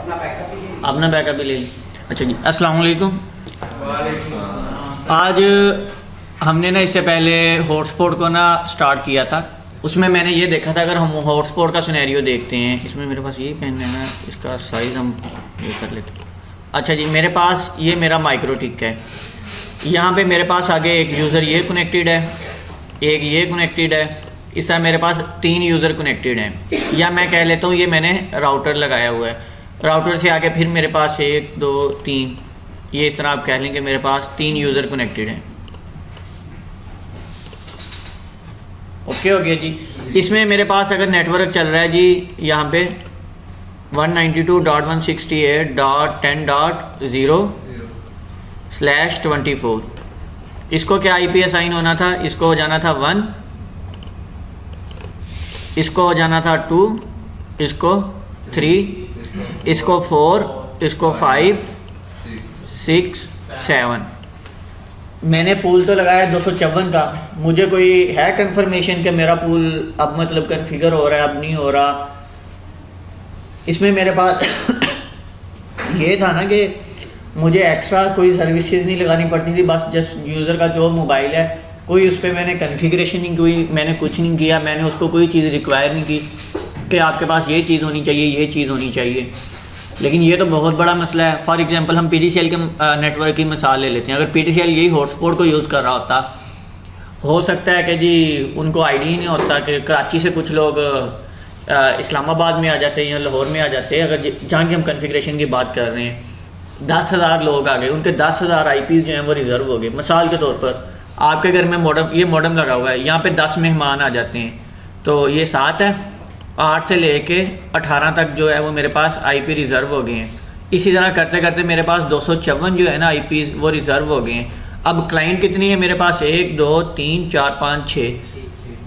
अपना बैकअप भी ले लें। अच्छा जी, अस्सलाम वालेकुम। आज हमने ना इससे पहले हॉटस्पॉट को ना स्टार्ट किया था, उसमें मैंने ये देखा था, अगर हम हॉटस्पॉट का सिनेरियो देखते हैं, इसमें मेरे पास ये पेन है ना, इसका साइज़ हम ये कर लेते हैं। अच्छा जी, मेरे पास ये मेरा माइक्रोटिक है, यहाँ पे मेरे पास आगे एक यूज़र ये कनेक्टेड है, एक ये कनेक्टेड है, इस तरह मेरे पास 3 यूज़र कनेक्टेड हैं। या मैं कह लेता हूँ ये मैंने राउटर लगाया हुआ है, राउटर से आके फिर मेरे पास 1 2 3, ये इस तरह आप कह लेंगे मेरे पास 3 यूज़र कनेक्टेड हैं। ओके हो गया जी। इसमें मेरे पास अगर नेटवर्क चल रहा है जी यहाँ पे 192.168.10.0/24, इसको क्या IP असाइन होना था, इसको हो जाना था 1, इसको हो जाना था 2, इसको 3, इसको 4, इसको 5, 6, 7। मैंने पूल तो लगाया 254 का, मुझे कोई है कंफर्मेशन कि मेरा पूल अब मतलब कन्फिगर हो रहा है, अब नहीं हो रहा। इसमें मेरे पास ये था ना कि मुझे एक्स्ट्रा कोई सर्विसेज नहीं लगानी पड़ती थी, बस जस्ट यूज़र का जो मोबाइल है, कोई उस पर मैंने कन्फिगरेशन नहीं की, मैंने कुछ नहीं किया, मैंने उसको कोई चीज़ रिक्वायर नहीं की कि आपके पास ये चीज़ होनी चाहिए, ये चीज़ होनी चाहिए। लेकिन ये तो बहुत बड़ा मसला है। फॉर एग्जांपल हम PTCL के नेटवर्क की मिसाल ले लेते हैं। अगर PTCL यही हॉटस्पॉट को यूज़ कर रहा होता, हो सकता है कि जी उनको आइडिया ही नहीं होता कि कराची से कुछ लोग इस्लामाबाद में आ जाते हैं या लाहौर में आ जाते हैं। अगर जहाँ की हम कन्फिग्रेशन की बात कर रहे हैं, 10,000 लोग आ गए, उनके 10,000 IPs जो हैं वो रिज़र्व हो गए। मिसाल के तौर पर आपके घर में मॉडम, ये मॉडम लगा हुआ है, यहाँ पर 10 मेहमान आ जाते हैं, तो ये 7 है, 8 से लेके 18 तक जो है वो मेरे पास IP रिज़र्व हो गए हैं। इसी तरह करते करते मेरे पास 254 जो है ना IPs वो रिज़र्व हो गए हैं। अब क्लाइंट कितनी है मेरे पास, 1 2 3 4 5 6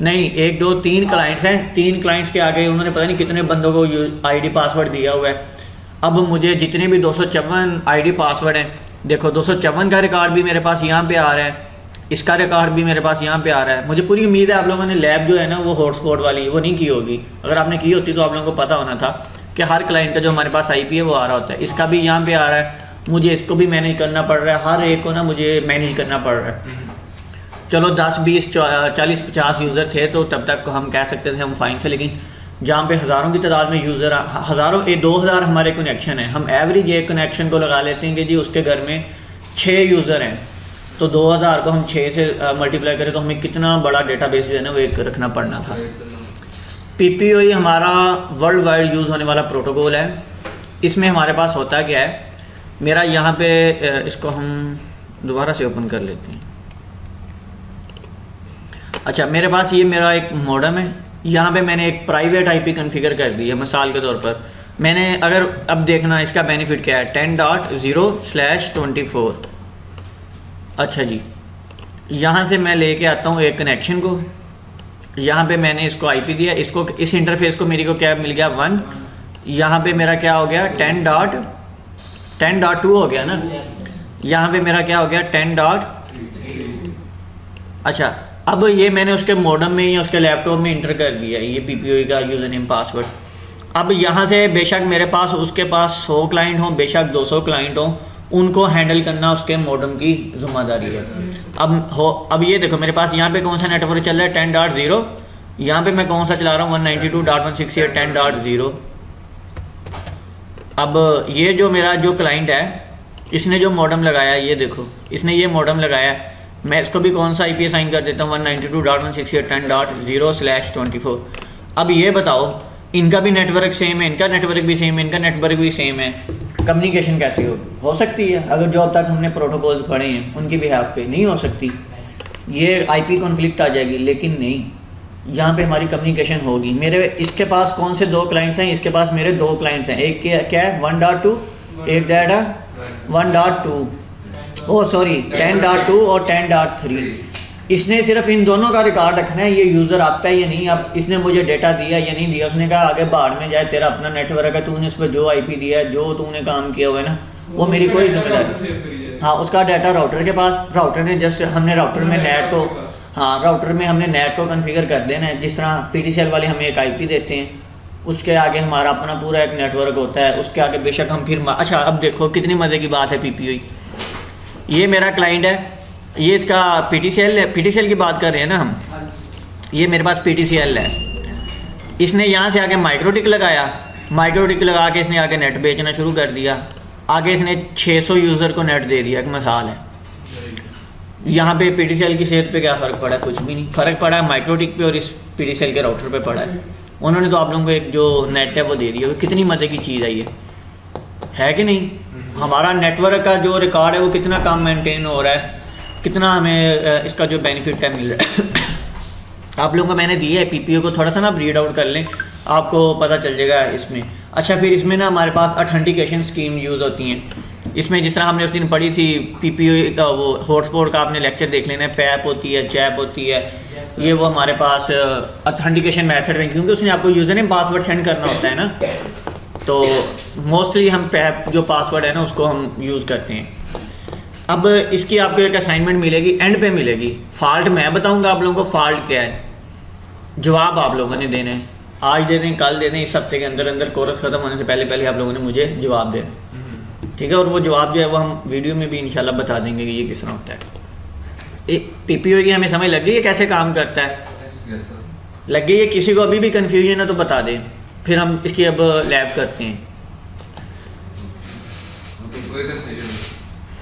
नहीं, 1 2 3 क्लाइंट्स हैं। 3 क्लाइंट्स के आगे उन्होंने पता नहीं कितने बंदों को ID पासवर्ड दिया हुआ है। अब मुझे जितने भी 254 ID पासवर्ड हैं, देखो 254 का रिकॉर्ड भी मेरे पास यहाँ पे आ रहा है, इसका रिकॉर्ड भी मेरे पास यहाँ पे आ रहा है। मुझे पूरी उम्मीद है आप लोगों ने लैब जो है ना वो हॉटस्पॉट वाली वो नहीं की होगी। अगर आपने की होती तो आप लोगों को पता होना था कि हर क्लाइंट का जो हमारे पास IP है वो आ रहा होता है। इसका भी यहाँ पे आ रहा है, मुझे इसको भी मैनेज करना पड़ रहा है, हर एक को ना मुझे मैनेज करना पड़ रहा है। चलो 10 20 40 50 यूज़र थे तो तब तक हम कह सकते थे हम फाइन थे, लेकिन जहाँ पे हज़ारों की तादाद में यूज़र, हज़ारों 2000 हमारे कनेक्शन है, हम एवरेज एक कनेक्शन को लगा लेते हैं कि जी उसके घर में 6 यूज़र हैं, तो 2000 को हम 6 से मल्टीप्लाई करें तो हमें कितना बड़ा डेटाबेस जो है ना वो एक रखना पड़ना था। PPOE हमारा वर्ल्ड वाइड यूज़ होने वाला प्रोटोकॉल है। इसमें हमारे पास होता क्या है, मेरा यहाँ पे इसको हम दोबारा से ओपन कर लेते हैं। अच्छा, मेरे पास ये मेरा एक मॉडम है, यहाँ पे मैंने एक प्राइवेट IP कॉन्फ़िगर कर दी है। मिसाल के तौर पर मैंने अगर अब देखना इसका बेनिफिट क्या है, 10.0/24। अच्छा जी, यहाँ से मैं लेके आता हूँ एक कनेक्शन को, यहाँ पे मैंने इसको IP दिया, इसको इस इंटरफेस को मेरे को क्या मिल गया 1, यहाँ पे मेरा क्या हो गया 10.2 हो गया ना, यहाँ पे मेरा क्या हो गया 10. अच्छा, अब ये मैंने उसके मॉडम में या उसके लैपटॉप में इंटर कर दिया ये PPOE का यूज़र नेम पासवर्ड। अब यहाँ से बेशक मेरे पास उसके पास 100 क्लाइंट हों, बेशक 200 क्लाइंट हों, उनको हैंडल करना उसके मॉडम की ज़िम्मेदारी है। अब ये देखो मेरे पास यहाँ पे कौन सा नेटवर्क चल रहा है 10.0, यहाँ पे मैं कौन सा चला रहा हूँ 192.168.10.0। अब ये जो मेरा जो क्लाइंट है, इसने जो मॉडम लगाया, ये देखो इसने ये मॉडम लगाया, मैं इसको भी कौन सा IP असाइन कर देता हूँ 192.168.10.0/24। अब ये बताओ, इनका भी नेटवर्क सेम है, इनका नेटवर्क भी सेम है, इनका नेटवर्क भी सेम है, कम्युनिकेशन कैसे होगी? हो सकती है अगर जो अब तक हमने प्रोटोकॉल्स पढ़े हैं उनकी बिहाफ पे नहीं हो सकती, ये IP कॉन्फ्लिक्ट आ जाएगी। लेकिन नहीं, यहाँ पे हमारी कम्युनिकेशन होगी। मेरे इसके पास कौन से 2 क्लाइंट्स हैं, इसके पास मेरे 2 क्लाइंट्स हैं, एक क्या है 1.2, एक डाटा 1.2, ओह सॉरी 10.2 और 10.3। इसने सिर्फ इन दोनों का रिकॉर्ड रखना है, ये यूज़र आपका है या नहीं, अब इसने मुझे डेटा दिया या नहीं दिया। उसने कहा आगे बाहर में जाए, तेरा अपना नेटवर्क है, तूने इस पर जो IP दिया है, जो तूने काम किया हुआ है ना, वो मेरी कोई जिम्मेदारी। हाँ, उसका डाटा राउटर के पास, राउटर ने जस्ट हमने राउटर में नेट को, हाँ राउटर में हमने नेट को कॉन्फ़िगर कर देना है। जिस तरह PTCL वाले हमें एक IP देते हैं, उसके आगे हमारा अपना पूरा एक नेटवर्क होता है, उसके आगे बेशक हम फिर अच्छा अब देखो कितनी मज़े की बात है PPU। ये मेरा क्लाइंट है, ये इसका PTCL की बात कर रहे हैं ना हम, ये मेरे पास PTCL है। इसने यहाँ से आगे माइक्रोटिक लगाया, माइक्रोटिक लगा के इसने आगे नेट बेचना शुरू कर दिया। आगे इसने 600 यूज़र को नेट दे दिया, एक मिसाल है। यहाँ पे PTCL की सेहत पे क्या फ़र्क पड़ा है? कुछ भी नहीं फ़र्क पड़ा है, माइक्रोटिक पे और इस PTCL के राउटर पे पड़ा है। उन्होंने तो आप लोगों को एक जो नेट है वो दे दिया। कितनी मज़े की चीज़ है ये, है कि नहीं? हमारा नेटवर्क का जो रिकॉर्ड है वो कितना काम मेंटेन हो रहा है, कितना हमें इसका जो बेनिफिट है मिल रहा है। आप लोगों को मैंने दी है PPU को, थोड़ा सा ना रीड आउट कर लें, आपको पता चल जाएगा इसमें। अच्छा फिर इसमें ना हमारे पास ऑथेंटिकेशन स्कीम यूज़ होती हैं। इसमें जिस तरह हमने उस दिन पढ़ी थी PPU का, वो हॉटस्पॉट का आपने लेक्चर देख लेना है। पैप होती है, चैप होती है, ये वो हमारे पास ऑथेंटिकेशन मेथड है, क्योंकि उसने आपको यूज़र नेम पासवर्ड सेंड करना होता है ना, तो मोस्टली हम पैप जो पासवर्ड है ना उसको हम यूज़ करते हैं। अब इसकी आपको एक असाइनमेंट मिलेगी, एंड पे मिलेगी। फ़ॉल्ट मैं बताऊंगा आप लोगों को फ़ॉल्ट क्या है, जवाब आप लोगों ने देने हैं। आज दे दें, कल दे दें, इस हफ्ते के अंदर अंदर कोर्स ख़त्म होने से पहले पहले आप लोगों ने मुझे जवाब देना, ठीक है? और वो जवाब जो है वो हम वीडियो में भी इंशाल्लाह बता देंगे कि ये किस तरह होता है। PPU की हमें समझ लग गई है कैसे काम करता है? लग गई है? किसी को अभी भी कन्फ्यूजन है तो बता दें, फिर हम इसकी अब लैब करते हैं।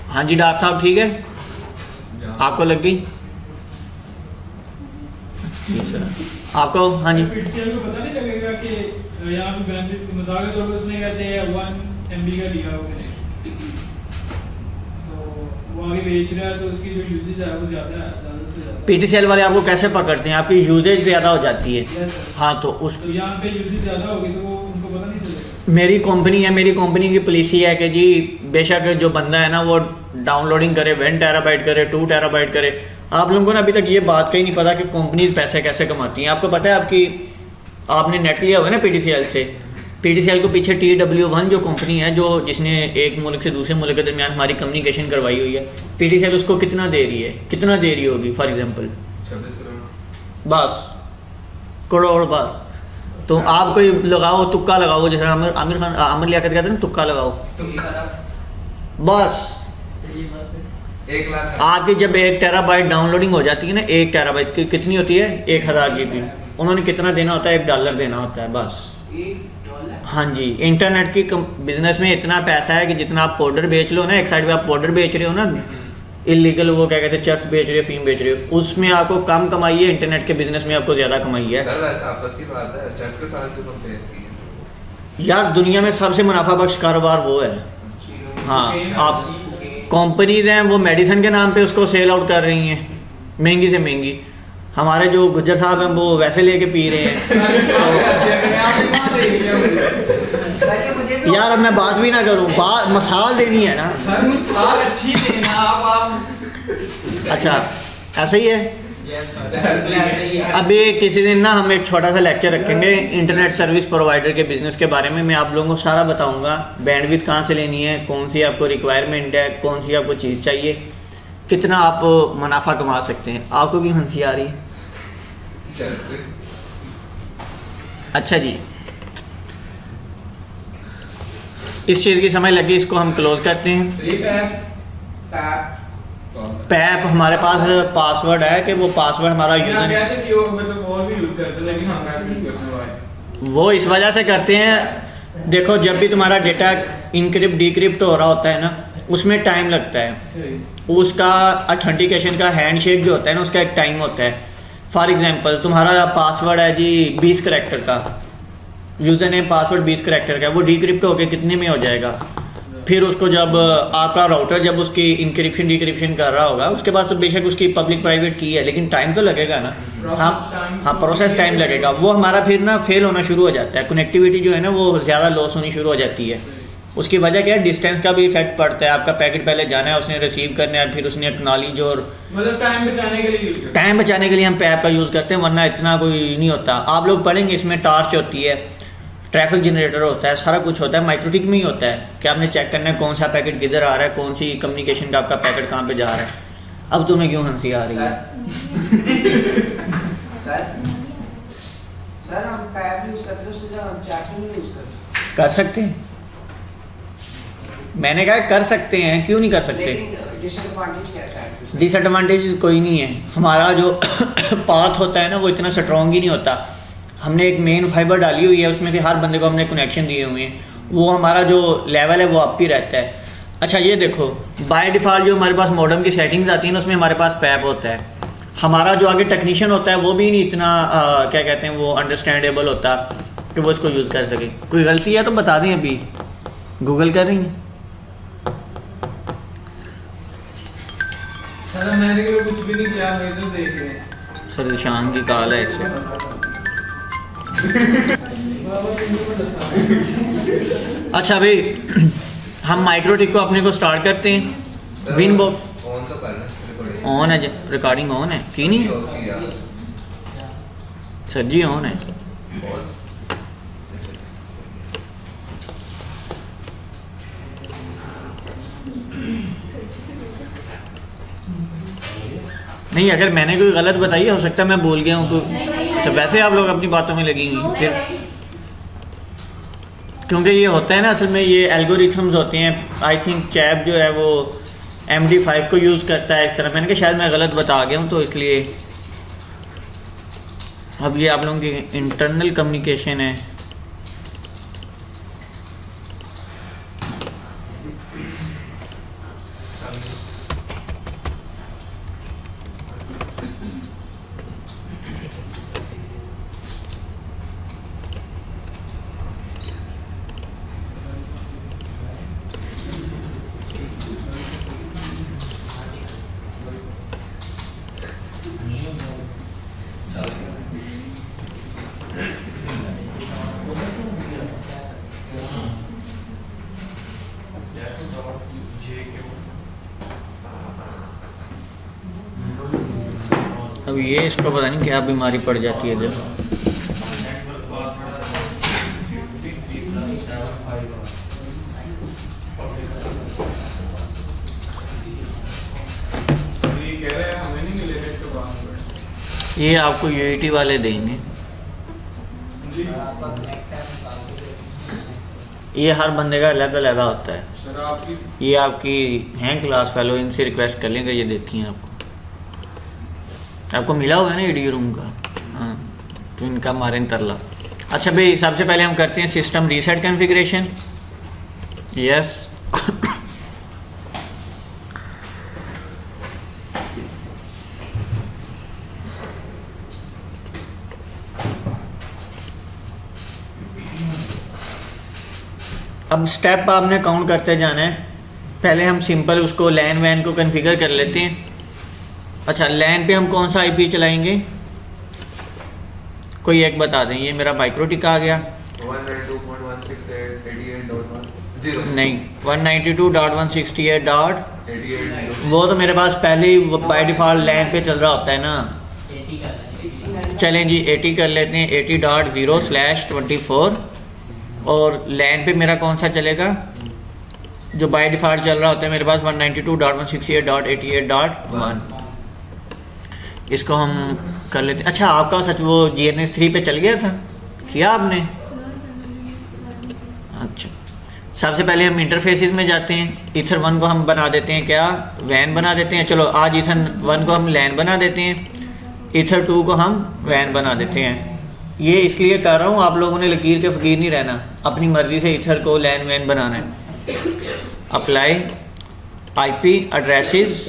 हाँ जी डॉक्टर साहब, ठीक है, आपको लग गई? जी सर, आपको? हाँ जी। PTCL को पता नहीं लगेगा कि यहाँ पे बेनिफिट मिसाल के तौर पर उसने कहते हैं 1 MB का लिया हो, तो वो आगे बेच रहा है तो उसकी जो यूजेज है वो ज़्यादा है। PTCL वाले आपको कैसे पकड़ते हैं? आपकी यूजेज ज़्यादा हो जाती है। हाँ तो उस तो यहाँ पे यूजेज ज़्यादा होगी तो वो उनको पता नहीं चलेगा। मेरी कंपनी है, मेरी कंपनी की पॉलिसी है कि जी बेशक जो बंदा है ना वो डाउनलोडिंग करे, 1 टेराबाइट करे, 2 टेराबाइट करे। आप लोगों को ना अभी तक ये बात का ही नहीं पता कि कंपनीज पैसे कैसे कमाती हैं। आपको पता है आपने नेट लिया हुआ है ना PTCL से, PTCL को पीछे TW1 जो कंपनी है जो जिसने एक मुल्क से दूसरे मुल्क के दरमियान हमारी कम्युनिकेशन करवाई हुई है, PTCL उसको कितना दे रही है, कितना दे रही होगी? फॉर एग्जांपल 26 करोड़, बस करोड़ बस। तो आप कोई लगाओ, तुक्का लगाओ, जैसे आमिर लियाकत कहते हैं ना, तुक्का लगाओ बस। 1 लाख आपकी जब 1 टेराबाइट डाउनलोडिंग हो जाती है ना, 1 टेराबाइट की कितनी होती है? 1000 GB। उन्होंने कितना देना होता है? $1 देना होता है बस। $1? हाँ जी, इंटरनेट की बिजनेस में इतना पैसा है कि जितना आप पाउडर बेच लो ना, एक साइड पे आप पाउडर बेच रहे हो ना, इलीगल वो क्या कहते हैं, चर्च बेच रहे हो, फीम बेच रहे हो, उसमें आपको कम कमाई है, इंटरनेट के बिजनेस में आपको ज़्यादा कमाई है। सर वैसा आपस की बात है, चर्च के साथ जो कंपेयर की है यार दुनिया में सबसे मुनाफा बख्श कारोबार वो है। हाँ, आप कंपनीज हैं वो मेडिसिन के नाम पे उसको सेल आउट कर रही हैं महंगी से महंगी। हमारे जो गुज्जर साहब हैं वो वैसे लेके पी रहे हैं। यार अब मैं बात भी ना करूं, बात मसाल देनी है ना सर, मिसाल अच्छी देना आप। अच्छा ऐसा ही है। यस सर, अभी किसी दिन ना हम एक छोटा सा लेक्चर रखेंगे इंटरनेट सर्विस प्रोवाइडर के बिज़नेस के बारे में। मैं आप लोगों को सारा बताऊंगा, बैंडविड्थ कहाँ से लेनी है, कौन सी आपको रिक्वायरमेंट है, कौन सी आपको चीज़ चाहिए, कितना आप मुनाफा कमा सकते हैं। आपको क्यों हंसी आ रही है? अच्छा जी, इस चीज़ की समझ लगी, इसको हम क्लोज करते हैं। पैप हमारे पास पासवर्ड है कि वो पासवर्ड हमारा वो इस वजह से करते हैं, देखो जब भी तुम्हारा डेटा इनक्रिप्ट डिक्रिप्ट हो रहा होता है ना, उसमें टाइम लगता है। उसका ऑथेंटिकेशन का हैंडशेक जो होता है ना, उसका एक टाइम होता है। फॉर एग्जांपल तुम्हारा पासवर्ड है जी 20 करैक्टर का, यूज़र नेम पासवर्ड 20 करैक्टर का, वो डिक्रिप्ट होके कितने में हो जाएगा? फिर उसको जब आपका राउटर जब उसकी इंक्रिप्शन डिक्रिप्शन कर रहा होगा, उसके बाद तो बेशक उसकी पब्लिक प्राइवेट की है, लेकिन टाइम तो लगेगा ना। हाँ प्रोसेस टाइम लगेगा। वो हमारा फिर ना फेल होना शुरू हो जाता है, कनेक्टिविटी जो है ना वो ज़्यादा लॉस होनी शुरू हो जाती है। उसकी वजह क्या है? डिस्टेंस का भी इफेक्ट पड़ता है। आपका पैकेट पहले जाना है, उसने रिसीव करना है, फिर उसने एक्नॉलेज और मतलब टाइम बचाने के लिए हम पैप का यूज़ करते हैं, वरना इतना कोई नहीं होता। आप लोग पढ़ेंगे इसमें टॉर्च होती है, ट्रैफिक जनरेटर होता है, सारा कुछ होता है, माइक्रोटिक में ही होता है कि आपने चेक करना है कौन सा पैकेट किधर आ रहा है, कौन सी कम्युनिकेशन का आपका पैकेट कहाँ पे जा रहा है। अब तुम्हें क्यों हंसी आ रही है? सर हम टैब यूज करते हैं उसके जगह हम चैट नहीं यूज करते। कर सकते हैं, मैंने कहा कर सकते हैं, क्यों नहीं कर सकते। लेकिन डिसएडवांटेज क्या है चैट? डिसएडवांटेज कोई नहीं है, हमारा जो पाथ होता है ना वो इतना स्ट्रॉन्ग ही नहीं होता। हमने एक मेन फाइबर डाली हुई है, उसमें से हर बंदे को हमने कनेक्शन दिए हुए हैं, वो हमारा जो लेवल है वो अप ही रहता है। अच्छा ये देखो बाय डिफ़ॉल्ट जो हमारे पास मॉडेम की सेटिंग्स आती हैं ना उसमें हमारे पास पैप होता है। हमारा जो आगे टेक्नीशियन होता है वो भी नहीं इतना क्या कहते हैं वो अंडरस्टैंडेबल होता कि वो इसको यूज़ कर सके। कोई गलती है तो बता दें, अभी गूगल कर रही हैं। सर मैंने कुछ भी नहीं किया, मैं तो देख रहे हैं। सर ईशान की कॉल है इससे। अच्छा भाई हम माइक्रोटिक को अपने को स्टार्ट करते हैं। विन बॉक्स ऑन तो करना, रिकॉर्डिंग ऑन है, रिकॉर्डिंग ऑन है की नहीं ऑफ किया सर जी? ऑन है। बॉस। नहीं अगर मैंने कोई गलत बताई हो सकता है मैं बोल गया हूँ तो। अच्छा वैसे आप लोग अपनी बातों में लगेंगी फिर, क्योंकि ये होता है ना असल में ये एल्गोरिथम्स होते हैं। आई थिंक चैप जो है वो MD5 को यूज़ करता है इस तरह। मैंने कहा शायद मैं गलत बता गया हूँ तो इसलिए। अब ये आप लोगों की इंटरनल कम्युनिकेशन है। अब ये इसको पता नहीं क्या बीमारी पड़ जाती है जब। ये आपको UAT वाले देंगे, ये हर बंदे का अलग अलग होता है। ये आपकी हैं क्लास फेलो, इनसे रिक्वेस्ट कर लेंगे, ये देती हैं आपको। आपको मिला हुआ है ना EDU रूम का? हाँ तो इनका मारें तरला। अच्छा भाई सबसे पहले हम करते हैं सिस्टम रीसेट कॉन्फ़िगरेशन। यस अब स्टेप आपने काउंट करते जाना है। पहले हम सिंपल उसको लैन वैन को कॉन्फ़िगर कर लेते हैं। अच्छा लैन पे हम कौन सा IP चलाएंगे, कोई एक बता दें। ये मेरा माइक्रोटिक आ गया 192.168.88.1 नहीं 192.168.88 वो तो मेरे पास पहले ही बाय डिफ़ॉल्ट लैन पे चल रहा होता है ना। चलें जी 80 कर लेते हैं, 80.0/24 और लैन पे मेरा कौन सा चलेगा जो बाय डिफ़ॉल्ट चल रहा होता है मेरे पास 192.168.88.1। इसको हम कर लेते हैं। अच्छा आपका सच वो GNS 3 पे चल गया था, किया आपने? अच्छा सबसे पहले हम इंटरफेसेस में जाते हैं। ईथर 1 को हम बना देते हैं क्या, वैन बना देते हैं। चलो आज ईथर 1 को हम लैन बना देते हैं, ईथर 2 को हम वैन बना देते हैं। ये इसलिए कर रहा हूँ आप लोगों ने लकीर के फ़कीर नहीं रहना, अपनी मर्ज़ी से ईथर को लैन वैन बनाना है। अप्लाई IP एड्रेसेस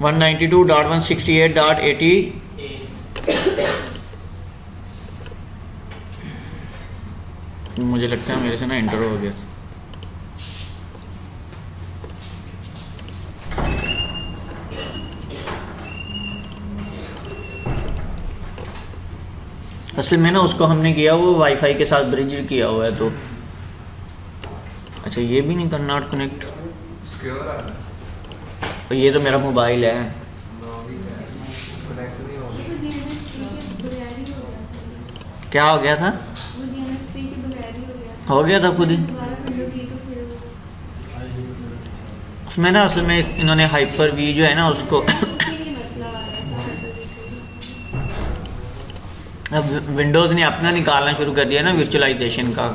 192.168.80 मुझे लगता है मेरे से ना इंटर हो गया। असल में ना उसको हमने किया वो वाईफाई के साथ ब्रिज किया हुआ है तो। अच्छा ये भी नहीं करना, नॉट कनेक्ट। तो ये तो मेरा मोबाइल है। क्या हो गया था? हो गया था खुद ही उसमें ना। असल में इन्होंने हाइपर वी जो है ना उसको अब विंडोज़ ने अपना निकालना शुरू कर दिया ना वर्चुअलाइजेशन का।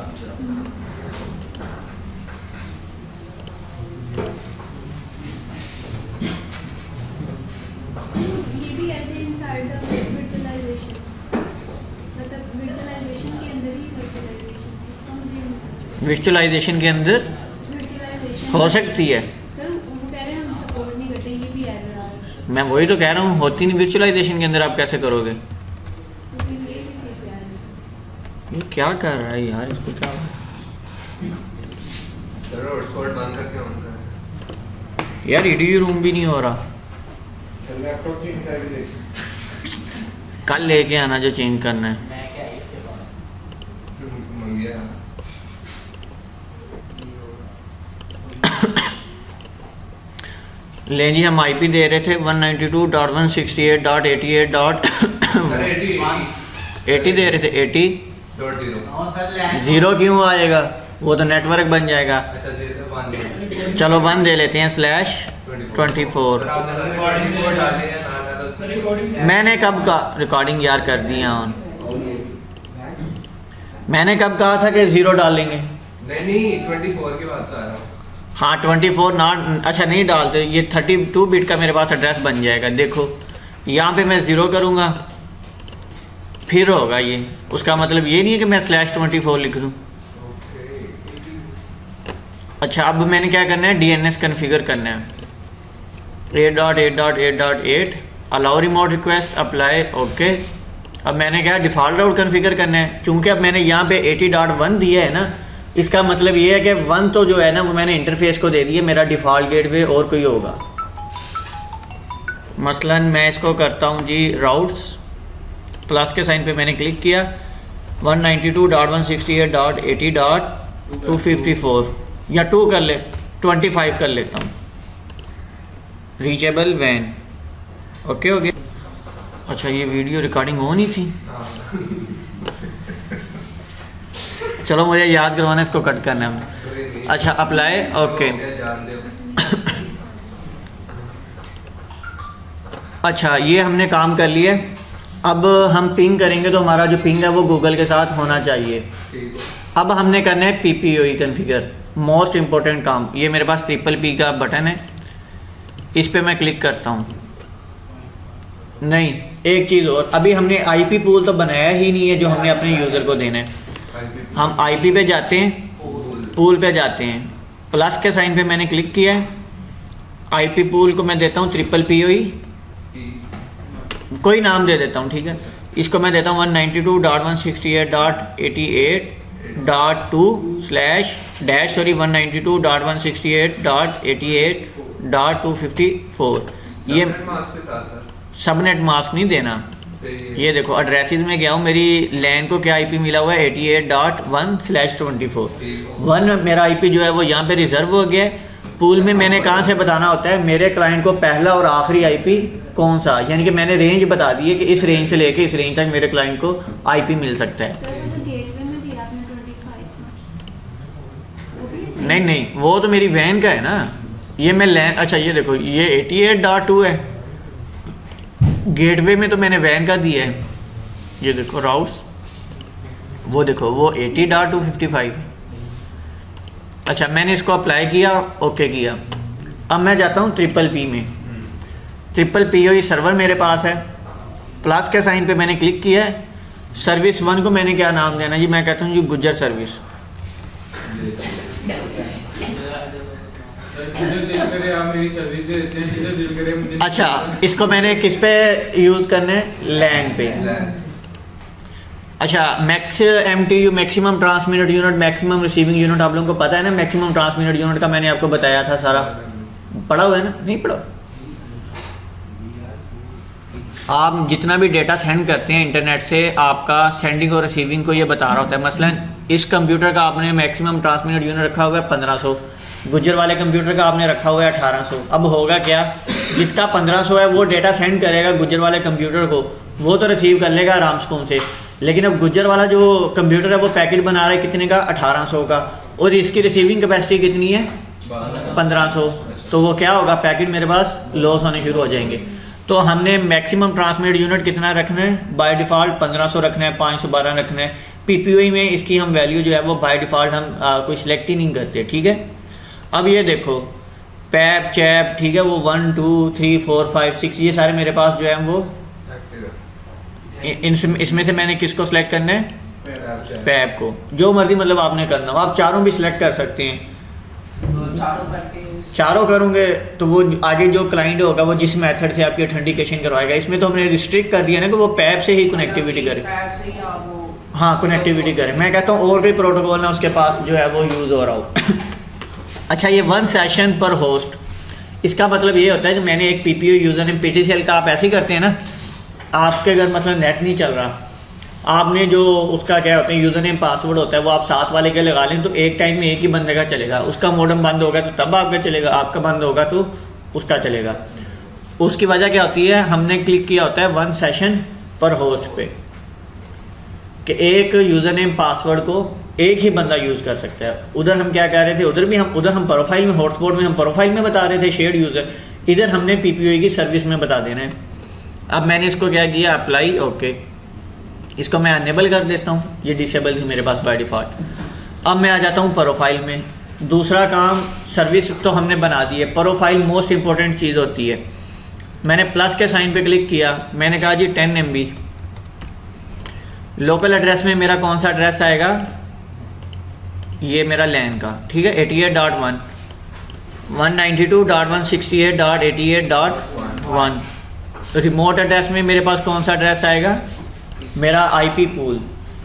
वर्चुअलाइजेशन के अंदर हो सकती है। मैं वही तो कह रहा हूँ, होती नहीं वर्चुअलाइजेशन के अंदर, आप कैसे करोगे? ये क्या कर रहा है यार, इसको क्या हो रहा है? सर हॉटस्पॉट बंद करके ऑन कर यार ईडीयू रूम भी नहीं हो रहा। लैपटॉप चेंज कर दे, कल लेके आना जो चेंज करना है। मंगिया ले जी, हम आईपी दे रहे थे 192.168.80 दे रहे थे 80.0 ज़ीरो क्यों आएगा? वो तो नेटवर्क बन जाएगा। चलो 1 दे लेते हैं /24। मैंने कब का रिकॉर्डिंग यार कर दिया ऑन? मैंने कब कहा था कि 0 डालेंगे? नहीं 24 की बात कर रहा हूँ। हाँ 24 नॉट, अच्छा नहीं डालते, ये 32 बिट का मेरे पास एड्रेस बन जाएगा। देखो यहाँ पे मैं 0 करूँगा फिर होगा ये, उसका मतलब ये नहीं है कि मैं /24 लिख दूँ। अच्छा अब मैंने क्या करना है, DNS कन्फिगर करना है। 8.8.8.8 allow remote request apply, okay. अब मैंने क्या डिफ़ॉल्ट राउट कन्फिगर करना है। चूँकि अब मैंने यहाँ पे 80.1 दिया है ना, इसका मतलब ये है कि 1 तो जो है ना वो मैंने इंटरफेस को दे दिया, मेरा डिफ़ॉल्ट गेटवे और कोई होगा। मसलन मैं इसको करता हूँ जी राउट्स, प्लस के साइन पे मैंने क्लिक किया, 192.168.80.254 या 2 कर ले, 25 कर लेता हूँ, रीचेबल वैन, ओके हो गया। अच्छा ये वीडियो रिकॉर्डिंग हो नहीं थी, चलो मुझे याद करवाना, इसको कट करना है। अच्छा अप्लाई, ओके। अच्छा ये हमने काम कर लिया। अब हम पिंग करेंगे तो हमारा जो पिंग है वो गूगल के साथ होना चाहिए। अब हमने करना है PPOE कॉन्फ़िगर, मोस्ट इम्पोर्टेंट काम। ये मेरे पास PPP का बटन है, इस पे मैं क्लिक करता हूँ। नहीं एक चीज़ और, अभी हमने IP पूल तो बनाया ही नहीं है जो हमने अपने यूज़र को देना है। हम IP पे जाते हैं, पूल पे जाते हैं, प्लस के साइन पे मैंने क्लिक किया है। IP पूल को मैं देता हूँ PPPoE, कोई नाम दे देता हूँ, ठीक है। इसको मैं देता हूँ 192.168.2/192.168.88.254। ये सबनेट मास्क नहीं देना। ये देखो एड्रेसेस में गया हूँ, मेरी लैन को क्या IP मिला हुआ है 88.1/24। 1 मेरा IP जो है वो यहाँ पे रिजर्व हो गया है। पूल में मैंने कहाँ से बताना होता है मेरे क्लाइंट को पहला और आखिरी IP कौन सा, यानी कि मैंने रेंज बता दी है कि इस रेंज से लेके इस रेंज तक मेरे क्लाइंट को IP मिल सकता है। नहीं वो तो मेरी वैन का है ना, ये मैं लैन, अच्छा ये देखो ये 88.2 है, गेटवे में तो मैंने वैन का दिया है। ये देखो राउट्स, वो देखो वो 80.255। अच्छा मैंने इसको अप्लाई किया, ओके किया। अब मैं जाता हूँ PPP में, PPPoE सर्वर मेरे पास है, प्लस के साइन पे मैंने क्लिक किया है। सर्विस 1 को मैंने क्या नाम देना जी, मैं कहता हूँ जी गुज्जर सर्विस। अच्छा इसको मैंने किस पे यूज़ करना है, लैन पे। अच्छा max MTU maximum transmit unit, maximum receiving unit आप लोगों को पता है ना। मैक्सिमम ट्रांसमिट यूनिट का मैंने आपको बताया था, सारा पढ़ा हुआ है ना, नहीं पढ़ा? आप जितना भी डेटा सेंड करते हैं इंटरनेट से, आपका सेंडिंग और रिसीविंग को ये बता रहा होता है। मसलन इस कंप्यूटर का आपने मैक्सिमम ट्रांसमिट यूनिट रखा हुआ है 1500, गुज्जर वाले कंप्यूटर का आपने रखा हुआ है 1800। अब होगा क्या, जिसका 1500 है वो डेटा सेंड करेगा गुज्जर वाले कंप्यूटर को, वो तो रिसीव कर लेगा आराम सुकून से। लेकिन अब गुज्जर वाला जो कंप्यूटर है वो पैकेट बना रहा है कितने का, 1800 का, और इसकी रिसीविंग कैपेसिटी कितनी है, 1500। तो वो क्या होगा, पैकेट मेरे पास लॉस होने शुरू हो जाएंगे। तो हमने मैक्सिमम ट्रांसमिट यूनिट कितना रखना है, बाय डिफ़ॉल्ट 1500 रखना है, 512 रखना है। पीपीओई में इसकी हम वैल्यू जो है वो बाय डिफ़ॉल्ट हम कोई सिलेक्ट ही नहीं करते, ठीक है। अब ये देखो पैप चैप, ठीक है, वो 1 2 3 4 5 6 ये सारे मेरे पास जो है वो इसमें से मैंने किसको सिलेक्ट करना है, पैप को। जो मर्जी मतलब आपने करना हो, आप चारों भी सिलेक्ट कर सकते हैं। तो चारों करके चारों करोगे तो वो आगे जो क्लाइंट होगा वो जिस मेथड से आपकी ऑथेंटिकेशन करवाएगा, इसमें तो हमने रिस्ट्रिक्ट कर दिया ना कि वो पैप से ही कनेक्टिविटी करे। पैप से ही आप वो हाँ कनेक्टिविटी करे। मैं कहता हूँ और कोई प्रोटोकॉल ना उसके पास जो है वो यूज़ हो रहा हो। अच्छा, ये 1 सेशन पर होस्ट, इसका मतलब ये होता है कि मैंने एक पीपीओ यूज़र नेम PTCL का आप ऐसे ही करते हैं ना, आपके अगर मतलब नेट नहीं चल रहा, आपने जो उसका क्या होता है यूज़र नेम पासवर्ड होता है वो आप साथ वाले के लगा लें तो एक टाइम में एक ही बंदे का चलेगा। उसका मॉडेम बंद होगा तो तब आपका चलेगा, आपका बंद होगा तो उसका चलेगा। उसकी वजह क्या होती है, हमने क्लिक किया होता है 1 सेशन पर होस्ट पे कि एक यूज़र नेम पासवर्ड को एक ही बंदा यूज़ कर सकता है। उधर हम क्या कह रहे थे, उधर हम प्रोफाइल में, हॉटस्पॉट में हम प्रोफाइल में बता रहे थे शेयर्ड यूज़र, इधर हमने पीपीओई की सर्विस में बता देना है। अब मैंने इसको क्या किया, अप्लाई, ओके, इसको मैं अनेबल कर देता हूँ, ये डिसेबल थी मेरे पास बाय डिफ़ॉल्ट। अब मैं आ जाता हूँ प्रोफाइल में। दूसरा काम, सर्विस तो हमने बना दी है, प्रोफाइल मोस्ट इंपॉर्टेंट चीज़ होती है। मैंने प्लस के साइन पे क्लिक किया, मैंने कहा जी 10 MB लोकल एड्रेस में मेरा कौन सा एड्रेस आएगा, ये मेरा लैन का, ठीक है, 88.1 192.168.88.1। रिमोट एड्रेस में मेरे पास कौन सा एड्रेस आएगा, मेरा IP पूल,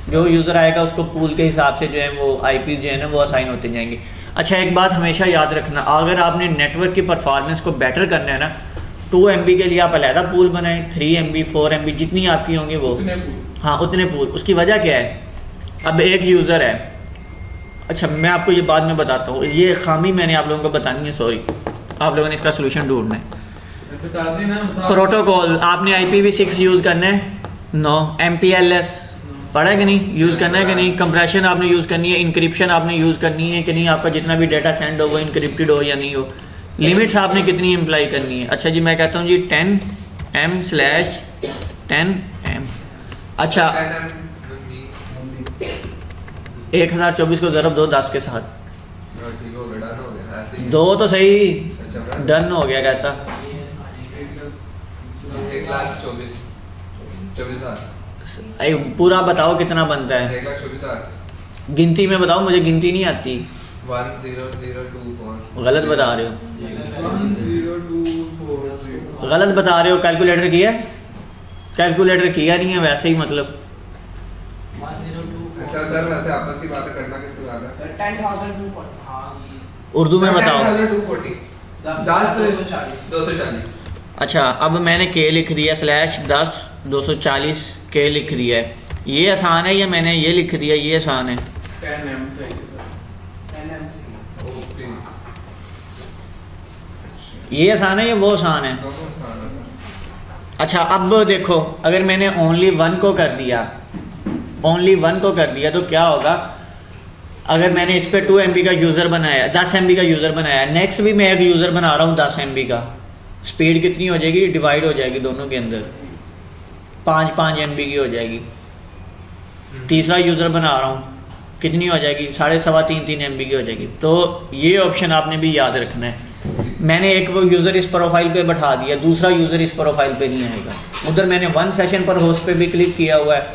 जो यूज़र आएगा उसको पूल के हिसाब से जो है वो IP जो है ना वो असाइन होते जाएंगे। अच्छा, एक बात हमेशा याद रखना, अगर आपने नेटवर्क की परफॉर्मेंस को बेटर करना है ना, 2 MB के लिए आप अलहदा पूल बनाएं, 3 MB 4 MB जितनी आपकी होंगी वो, हाँ उतने पूल। उसकी वजह क्या है, अब एक यूज़र है, अच्छा मैं आपको ये बाद में बताता हूँ, ये खामी मैंने आप लोगों को बतानी है, सॉरी, आप लोगों ने इसका सोल्यूशन ढूंढना है। प्रोटोकॉल आपने IPv6 यूज़ करना है, नो। MPLS पढ़ा है कि नहीं, यूज़ करना है कि नहीं। कंप्रेशन आपने यूज़ करनी है, इंक्रिप्शन आपने यूज़ करनी है कि नहीं, आपका जितना भी डाटा सेंड हो वो इंक्रिप्टेड हो या नहीं हो। लिमिट्स आपने कितनी अप्लाई करनी है। अच्छा जी, मैं कहता हूँ जी 10M/10M। अच्छा 1024 को ज़रब दो 10 के साथ, दो तो सही, डन हो गया कहता। 1,24,000 पूरा बताओ कितना बनता है, 1,24,000 गिनती में बताओ, मुझे गिनती नहीं आती। 1,0,024 गलत बता रहे हो, 1,0,2,4,0 गलत बता रहे हो। कैलकुलेटर किया, कैलकुलेटर किया नहीं है, वैसे ही मतलब। अच्छा सर, वैसे आपस की बातें करना किसके बाद है सर 10,240 उर्दू में बताओ। 10,240 240। अच्छा, अब मैंने के लिख दिया /10 240 के लिख दिया है, ये आसान है या मैंने ये लिख दिया ये आसान है? 10M ये आसान है या वो आसान है? अच्छा, अब देखो, अगर मैंने ओनली 1 को कर दिया, ओनली 1 को कर दिया तो क्या होगा, अगर मैंने इस पर 2 MB का यूज़र बनाया, 10 MB का यूज़र बनाया, नेक्स्ट भी मैं एक यूज़र बना रहा हूँ 10 MB का, स्पीड कितनी हो जाएगी, डिवाइड हो जाएगी दोनों के अंदर, 5 MB की हो जाएगी। तीसरा यूज़र बना रहा हूँ, कितनी हो जाएगी, 2.5 3 MB की हो जाएगी। तो ये ऑप्शन आपने भी याद रखना है। मैंने एक वो यूज़र इस प्रोफाइल पे बैठा दिया, दूसरा यूज़र इस प्रोफाइल पे नहीं आएगा। उधर मैंने 1 सेशन पर होस्ट पे भी क्लिक किया हुआ है,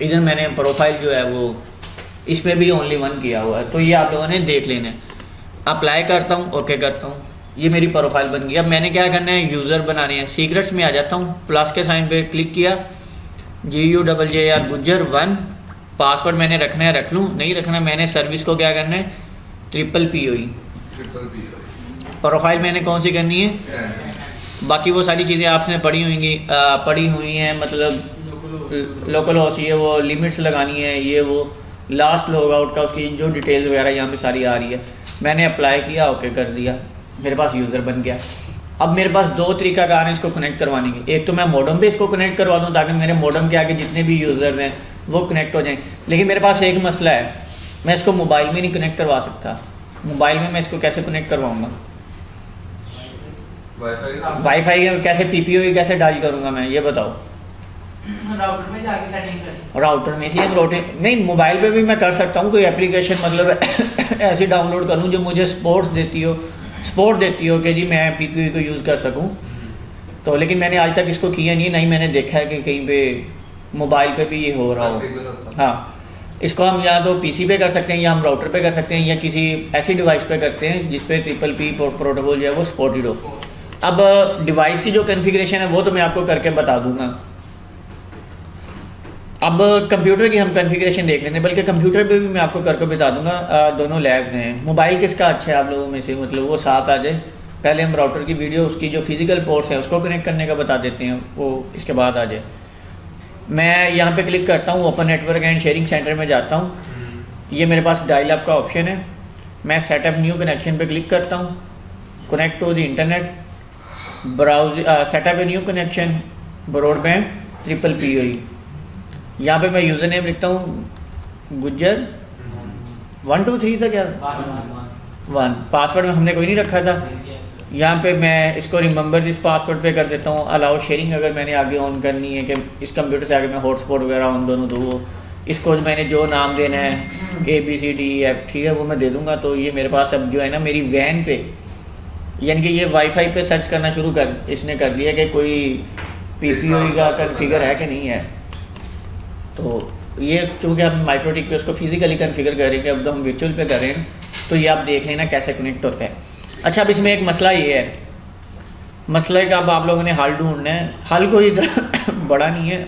इधर मैंने प्रोफाइल जो है वो इस पर भी ओनली 1 किया हुआ है। तो ये आप लोगों ने देख लेना है। अप्लाई करता हूँ, ओके करता हूँ, ये मेरी प्रोफाइल बन गई। अब मैंने क्या करना है, यूज़र बनाने हैं। सीक्रेट्स में आ जाता हूँ, प्लस के साइन पे क्लिक किया, GUJJR गुज्जर 1, पासवर्ड मैंने रखना है रख लूँ, नहीं रखना मैंने सर्विस को क्या करना है, PPOE। प्रोफाइल मैंने कौन सी करनी है, बाकी वो सारी चीज़ें आपने पढ़ी हुई हैं, मतलब लोकल होस्ट, ये वो लिमिट्स लगानी है, ये वो लास्ट लॉग आउट का उसकी जो डिटेल्स वगैरह यहाँ पे सारी आ रही है। मैंने अप्लाई किया, ओके कर दिया, मेरे पास यूज़र बन गया। अब मेरे पास 2 तरीक़ाकार हैं इसको कनेक्ट करवाने के। एक तो मैं मॉडम पे इसको कनेक्ट करवा दूँ ताकि मेरे मॉडम के आगे जितने भी यूज़र हैं वो कनेक्ट हो जाएं। लेकिन मेरे पास एक मसला है, मैं इसको मोबाइल में नहीं कनेक्ट करवा सकता। मोबाइल में मैं इसको कैसे कनेक्ट करवाऊँगा? वाईफाई कैसे पीपीओ कैसे डायल करूँगा मैं, ये बताओ। राउटर में जाके सेटिंग करें, राउटर में से रोटेट नहीं, मोबाइल पे भी मैं कर सकता हूँ। कोई एप्लीकेशन मतलब ऐसी डाउनलोड करूँ जो मुझे सपोर्ट देती हो कि जी मैं पीपीओ को यूज़ कर सकूँ। तो लेकिन मैंने आज तक इसको किया नहीं, नहीं मैंने देखा है कि कहीं पे मोबाइल पे भी ये हो रहा हो। हाँ, इसको हम या तो पीसी पे कर सकते हैं या हम राउटर पे कर सकते हैं या किसी ऐसी डिवाइस पे करते हैं जिस पे ट्रिपल-पी प्रोटोकॉल जो है वो सपोर्टेड हो। अब डिवाइस की जो कॉन्फ़िगरेशन है वो तो मैं आपको करके बता दूंगा। अब कंप्यूटर की हम कॉन्फ़िगरेशन देख लेते हैं, बल्कि कंप्यूटर पे भी मैं आपको करके बता दूंगा। दोनों लैब्स हैं। मोबाइल किसका अच्छा है आप लोगों में से, मतलब वो साथ आ जाए। पहले हम राउटर की वीडियो उसकी जो फिजिकल पोर्ट्स हैं उसको कनेक्ट करने का बता देते हैं, वो इसके बाद आ जाए। मैं यहाँ पे क्लिक करता हूँ, open network and sharing centre में जाता हूँ। ये मेरे पास डायल अप का ऑप्शन है। मैं सेटअप न्यू कनेक्शन पे क्लिक करता हूँ, connect to the internet, browse setup a new connection broadband PPPoE। यहाँ पे मैं यूज़र नेम लिखता हूँ गुज्जर 1 2 3 था क्या 1। पासवर्ड में हमने कोई नहीं रखा था। यहाँ पे मैं इसको रिमेंबर दिस पासवर्ड पे कर देता हूँ। अलाउ शेयरिंग अगर मैंने आगे ऑन करनी है कि इस कंप्यूटर से आगे मैं हॉटस्पॉट वगैरह ऑन करूँ तो वो इसको मैंने जो नाम देना है ABCDEF ठीक है वो मैं दे दूँगा। तो ये मेरे पास अब जो है ना मेरी वैन पे, यानी कि ये वाईफाई पे सर्च करना शुरू कर इसने कर दिया कि कोई PPOE का कन्फिगर है कि नहीं है। तो ये चूँकि हम माइक्रोटिक पे उसको फिजिकली कन्फिगर करेंगे, अब तो हम वर्चुअल पे कर रहे हैं, तो ये आप देख लेना कैसे कनेक्ट होता है। अच्छा, अब इसमें एक मसला ये है, मसले का अब आप लोगों ने हल ढूंढना है। हल कोई इधर बड़ा नहीं है।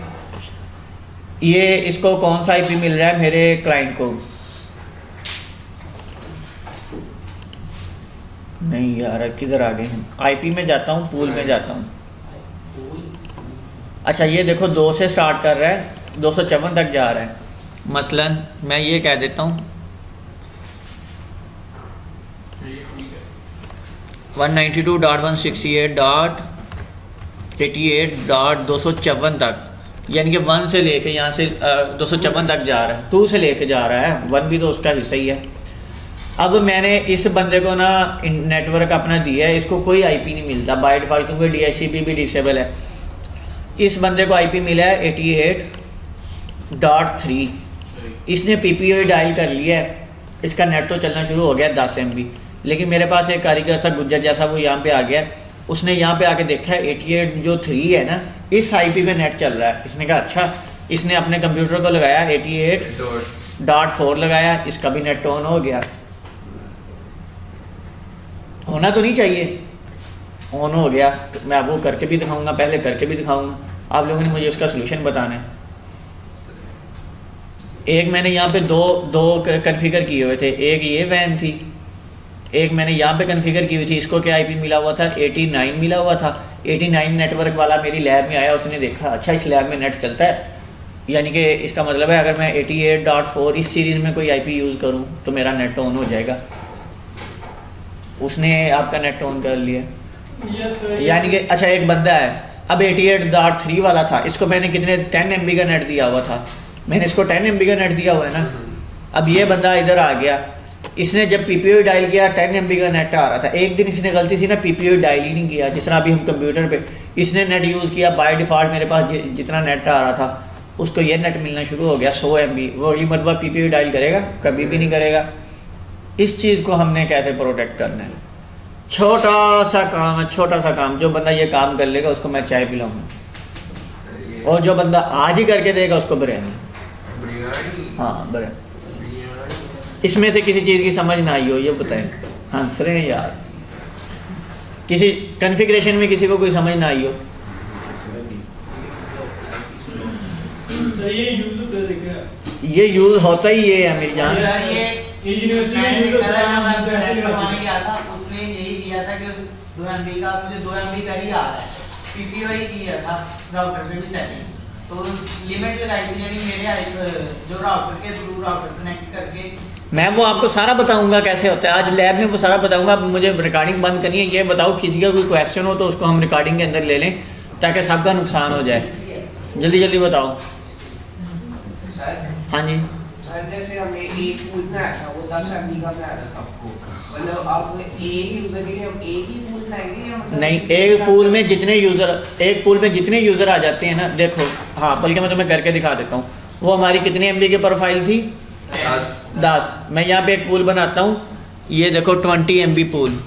ये इसको कौन सा IP मिल रहा है मेरे क्लाइंट को, नहीं यार किधर आ गए हम, IP में जाता हूँ, पूल में जाता हूँ। अच्छा ये देखो 2 से स्टार्ट कर रहा है, 254 तक जा रहा है। मसलन मैं ये कह देता हूँ 192.168.88.254 तक, यानी कि 1 से लेके यहाँ से 254 तक जा रहा है। 2 से लेके जा रहा है, 1 भी तो उसका हिस्सा ही है। अब मैंने इस बंदे को ना नेटवर्क अपना दिया है, इसको कोई IP नहीं मिलता बाय डिफ़ॉल्ट क्योंकि DHCP भी डिसेबल है। इस बंदे को IP मिला है 88.3। इसने PPOE डायल कर लिया है, इसका नेट तो चलना शुरू हो गया 10 MB। लेकिन मेरे पास एक कारीगर था गुज्जर जैसा, वो यहाँ पे आ गया, उसने यहाँ पे आके देखा है 88.3 है ना, इस IP पे नेट चल रहा है। इसने कहा अच्छा, इसने अपने कंप्यूटर को लगाया 88.4 लगाया, इसका भी नेट ऑन हो गया। होना तो नहीं चाहिए, ऑन हो गया। मैं आपको करके भी दिखाऊंगा, पहले करके भी दिखाऊंगा, आप लोगों ने मुझे उसका सलूशन बताना है। एक मैंने यहाँ पे दो कन्फिगर किए हुए थे, एक ये वैन थी, एक मैंने यहाँ पे कन्फिगर की हुई थी। इसको क्या IP मिला हुआ था 89 मिला हुआ था। 89 नेटवर्क वाला मेरी लैब में आया, उसने देखा अच्छा इस लैब में नेट चलता है, यानी कि इसका मतलब है अगर मैं 88.4 इस सीरीज़ में कोई IP यूज़ करूँ तो मेरा नेट ऑन हो जाएगा। उसने आपका नेट ऑन कर लिया। यानी कि अच्छा एक बंदा है, अब 88.3 वाला था, इसको मैंने कितने 10 MB का नेट दिया हुआ था, मैंने इसको 10 MB का नेट दिया हुआ है ना। अब ये बंदा इधर आ गया, इसने जब PPOE डायल किया 10 MB का नेट आ रहा था। एक दिन इसने गलती से ना PPOE डायल ही नहीं किया, जिस तरह अभी हम कंप्यूटर पे इसने नेट यूज़ किया, बाय डिफ़ॉल्ट मेरे पास जितना नेट आ रहा था उसको ये नेट मिलना शुरू हो गया 100 MB। वो अगली मरतबा PPOE डायल करेगा, कभी भी नहीं करेगा। इस चीज़ को हमने कैसे प्रोटेक्ट करना है, छोटा सा काम है, छोटा सा काम। जो बंदा ये काम कर लेगा उसको मैं चाय पिलाऊंगा, और जो बंदा आज ही करके देगा उसको बिरयानी। हाँ बिरयानी। इसमें से किसी चीज़ की समझ ना आई हो ये बताएं, हंस रहे हैं यार। किसी कॉन्फ़िगरेशन में किसी को कोई समझ ना आई हो, ये यूज़ होता ही ये है मेरी जान। यूनिवर्सिटी में यूज़ होता है। मैं करवाने गया था, उसने यही किया था कि 2 MB का, मुझे 2 MB का ही आ रहा है। PPOE किया था राउटर पे भी सेटिंग, तो लिमिट लगाई थी, यानी मेरे जो राउटर के थ्रू राउटर कनेक्ट करके मैं वो आपको सारा बताऊंगा कैसे होता है। आज लैब में वो सारा बताऊंगा। अब मुझे रिकॉर्डिंग बंद करनी है। ये बताओ किसी का कोई क्वेश्चन हो तो उसको हम रिकॉर्डिंग के अंदर ले लें ताकि सबका नुकसान हो जाए। जल्दी जल्दी बताओ। हाँ जी सर जैसे हमें एक पूल में आया था, वो 10 MB का में आया था सबको, मतलब अब एक यूजर के लिए हम एक ही पूल लाएंगे या मतलब नहीं, एक पूल में जितने यूज़र आ जाते हैं ना, देखो हाँ, बल्कि मैं तुम्हें करके दिखा देता हूँ। वो हमारी कितने MB की प्रोफाइल थी? 10। मैं यहाँ पे एक पूल बनाता हूँ, ये देखो 20 MB पूल।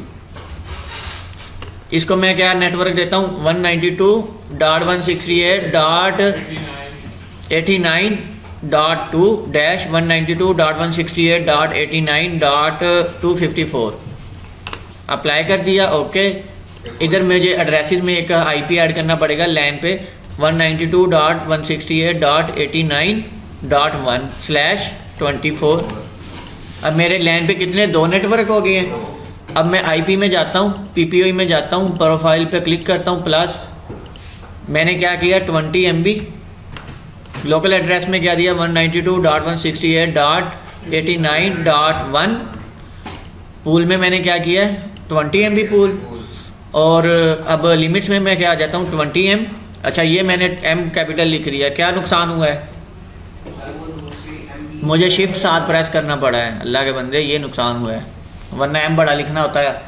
इसको मैं क्या नेटवर्क देता हूँ 192.168.2-192.168.89.254 अप्लाई कर दिया। ओके, इधर मुझे एड्रेसेस में एक IP ऐड करना पड़ेगा लैन पे 192.168.89.1/24। अब मेरे लैन पे कितने 2 नेटवर्क हो गए हैं। अब मैं IP में जाता हूँ, PPOE में जाता हूँ, प्रोफाइल पे क्लिक करता हूँ प्लस, मैंने क्या किया 20 MB लोकल एड्रेस में क्या दिया 192.168.89.1 पूल में मैंने क्या किया 20 MB पूल। और अब लिमिट्स में मैं क्या आ जाता हूँ 20 M। अच्छा, ये मैंने M कैपिटल लिख लिया, क्या नुकसान हुआ है? मुझे शिफ्ट 7 प्रेस करना पड़ा है, अल्लाह के बंदे, ये नुकसान हुआ है, वरना M बड़ा लिखना होता है,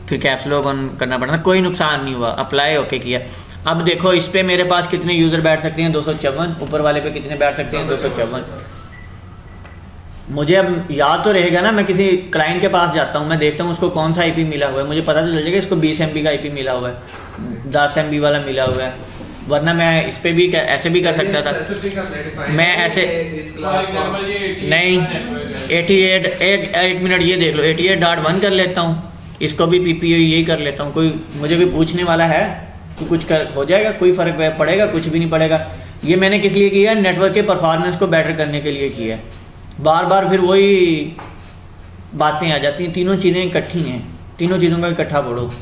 फिर कैप्स लॉक ऑन करना पड़ता। कोई नुकसान नहीं हुआ, अप्लाई ओके किया। अब देखो इस पे मेरे पास कितने यूज़र बैठ सकते हैं 254, ऊपर वाले पे कितने बैठ सकते हैं 254। मुझे अब याद तो रहेगा ना, मैं किसी क्लाइंट के पास जाता हूँ, मैं देखता हूँ उसको कौन सा IP मिला हुआ है, मुझे पता तो चल जाएगा इसको 20 MB का IP मिला हुआ है, 10 MB वाला मिला हुआ है, वरना मैं इस पे भी ऐसे भी कर सकता था। मैं ऐसे नहीं 88 एक मिनट ये देख लो 88.1 कर लेता हूँ, इसको भी PPOE यही कर लेता हूँ। कोई मुझे भी पूछने वाला है तो कुछ कर हो जाएगा, कोई फ़र्क पड़ेगा? कुछ भी नहीं पड़ेगा। ये मैंने किस लिए किया? नेटवर्क के परफॉर्मेंस को बेटर करने के लिए किया है। बार बार फिर वही बातें आ जाती हैं, तीनों चीज़ें इकट्ठी हैं, तीनों चीज़ों का इकट्ठा पढ़ो।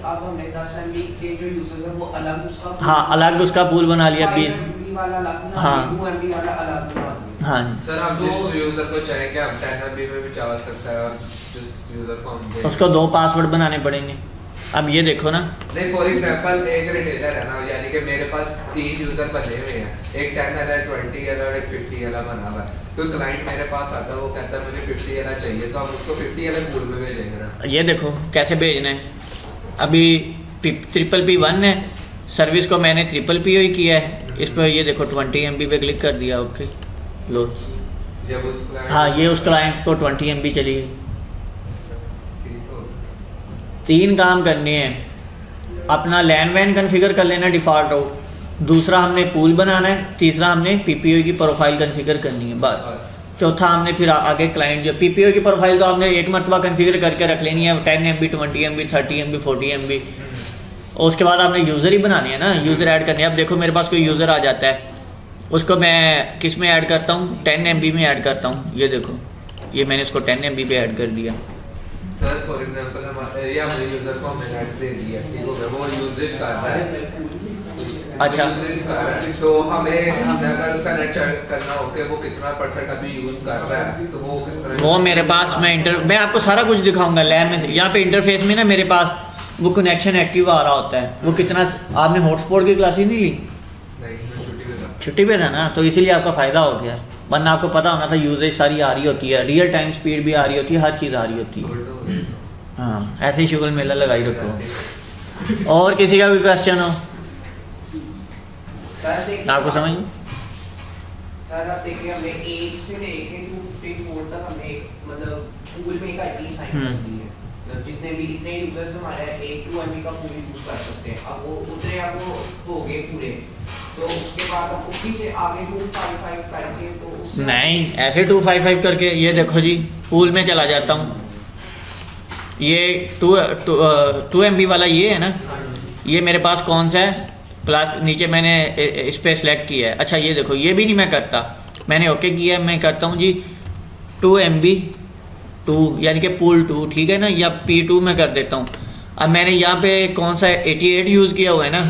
अब हमने 10 MB के जो यूजर्स हैं वो अलग उसका हाँ, अलग उसका पूल बना लिया 20 MB वाला अलग, हाँ 2 MB वाला अलग बना दिया। हाँ सर, हम जिस यूजर को चाहें कि हम 10 MB में भी चला सकता है, और जिस यूजर को हम उसको 2 पासवर्ड बनाने पड़ेंगे। अब ये देखो ना, नहीं, फॉर एग्जांपल एक रिटेलर है ना, यानी कि मेरे पास 3 यूजर बने हुए हैं, एक 10 वाला, 20 वाला और एक 50 वाला बना हुआ है। कोई क्लाइंट मेरे पास आता है, वो कहता है मुझे 50 वाला चाहिए, तो हम उसको 50 वाले पूल में भेजेंगे ना। ये देखो कैसे भेजना है। अभी PPP1 है, सर्विस को मैंने PPPoE किया है, इस पर ये देखो 20 MB पे क्लिक कर दिया। ओके लो, जब उस क्लाइंट हाँ ये उस क्लाइंट को 20 MB चली गई। 3 काम करने हैं, अपना लैन वैन कन्फिगर कर लेना डिफ़ॉल्ट हो, दूसरा हमने पूल बनाना है, तीसरा हमने PPOE की प्रोफाइल कन्फिगर करनी है, बस। चौथा हमने फिर आगे क्लाइंट जो PPOE की प्रोफाइल तो आपने एक मरतबा कन्फिगर करके रख लेनी है 10 MB 20 MB 30 MB 40 MB, और उसके बाद आपने यूज़र ही बनानी है ना, यूज़र ऐड करनी है। अब देखो मेरे पास कोई यूज़र आ जाता है, उसको मैं किस में ऐड करता हूँ 10 MB में ऐड करता हूँ। ये देखो ये मैंने इसको 10 MB पे ऐड कर दिया। सर फॉर एग्जांपल हमारे यूजर को हमने नेट दे दिया, ठीक हो गया, वो यूजेज कर रहा है। अच्छा, तो हमें अगर उसका नेट करना हो कि वो कितना % अभी यूज कर रहा है, तो वो किस तरह? वो मेरे पास मैं आपको सारा कुछ दिखाऊंगा लैब में से। यहाँ पे इंटरफेस में ना मेरे पास वो कनेक्शन एक्टिव आ रहा होता है, वो कितना। आपने हॉटस्पॉट की क्लासेस नहीं ली? नहीं, छुट्टी पे था ना, तो इसीलिए आपका फ़ायदा हो गया, वरना आपको पता होना था यूजेज सारी आ रही होती है, रियल टाइम स्पीड भी आ रही होती है, हर चीज़ आ रही होती है। हाँ, ऐसे ही शुगर मेला लगाई रखो। और किसी का भी क्वेश्चन हो आपको समझ? सर आप देखिए, हमने 1 से लेके 254 तक हमने मतलब पूल में एक IP साइन कर दी है, मतलब जितने भी इतने यूजर्स हमारे 1 2 MB का पूल यूज कर सकते हैं। अब वो उतने अब वो हो गए पूरे, तो उसके बाद अब उसी से आगे 255 करके, तो उससे नहीं ऐसे 255 करके, ये देखो जी पूल में चला जाता हूँ, ये 2 MB वाला ये है ना, ये मेरे पास कौन सा है, प्लस नीचे मैंने इस पर सिलेक्ट किया है। अच्छा ये देखो, ये भी नहीं मैं करता, मैंने ओके किया है, मैं करता हूँ जी 2 MB 2 यानी कि पूल 2, ठीक है ना, या P2 में कर देता हूँ। अब मैंने यहाँ पे कौन सा 88 यूज़ किया हुआ है ना,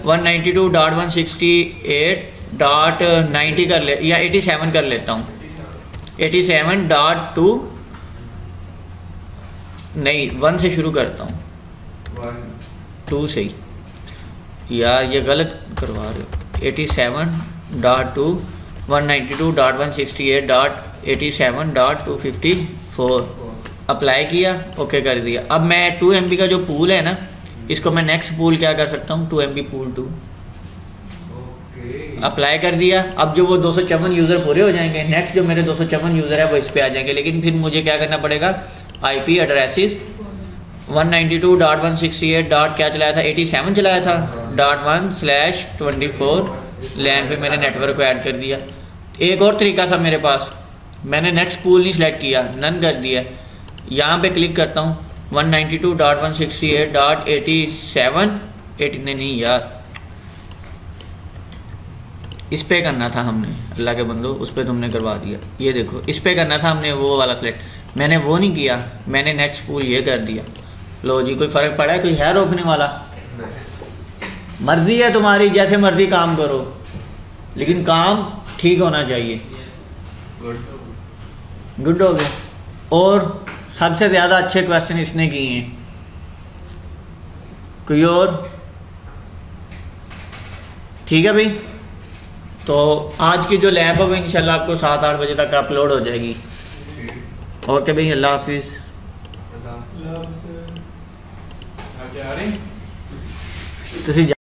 192.168.90 कर ले, या 87 कर लेता हूँ, 87.2 नहीं 1 से शुरू करता हूँ, 2 से ही, यार ये गलत करवा रहे हो, 87 192.168.87.254 अप्लाई किया, ओके कर दिया। अब मैं 2 MB का जो पूल है ना, इसको मैं नेक्स्ट पूल क्या कर सकता हूँ, 2 MB पूल 2 अप्लाई कर दिया। अब जो वो 254 यूज़र पूरे हो जाएंगे, नेक्स्ट जो मेरे 254 यूज़र है वो इस पे आ जाएंगे। लेकिन फिर मुझे क्या करना पड़ेगा, IP एड्रेसेस 192.168. क्या चलाया था, 87 चलाया था .1/24 लैन पे मैंने नेटवर्क को ऐड कर दिया। एक और तरीका था मेरे पास, मैंने नेक्स्ट पूल नहीं सिलेक्ट किया, नन कर दिया। यहाँ पे क्लिक करता हूँ 192.168.87 नहीं यार, इस पे करना था हमने, अल्लाह के बंदो उस पे तुमने करवा दिया। ये देखो इस पे करना था हमने वो वाला सिलेक्ट, मैंने वो नहीं किया, मैंने नेक्स्ट पूल ये कर दिया। लो जी, कोई फ़र्क पड़ा है, कोई है रोकने वाला? मर्जी है तुम्हारी, जैसे मर्जी काम करो, लेकिन काम ठीक होना चाहिए। गुड हो गया। और सबसे ज़्यादा अच्छे क्वेश्चन इसने किए हैं। कोई और? ठीक है भाई, तो आज की जो लैब है वो इंशाल्लाह आपको 7-8 बजे तक अपलोड हो जाएगी। ओके भाई, अल्लाह हाफिज़। क्या आ रही? तुसी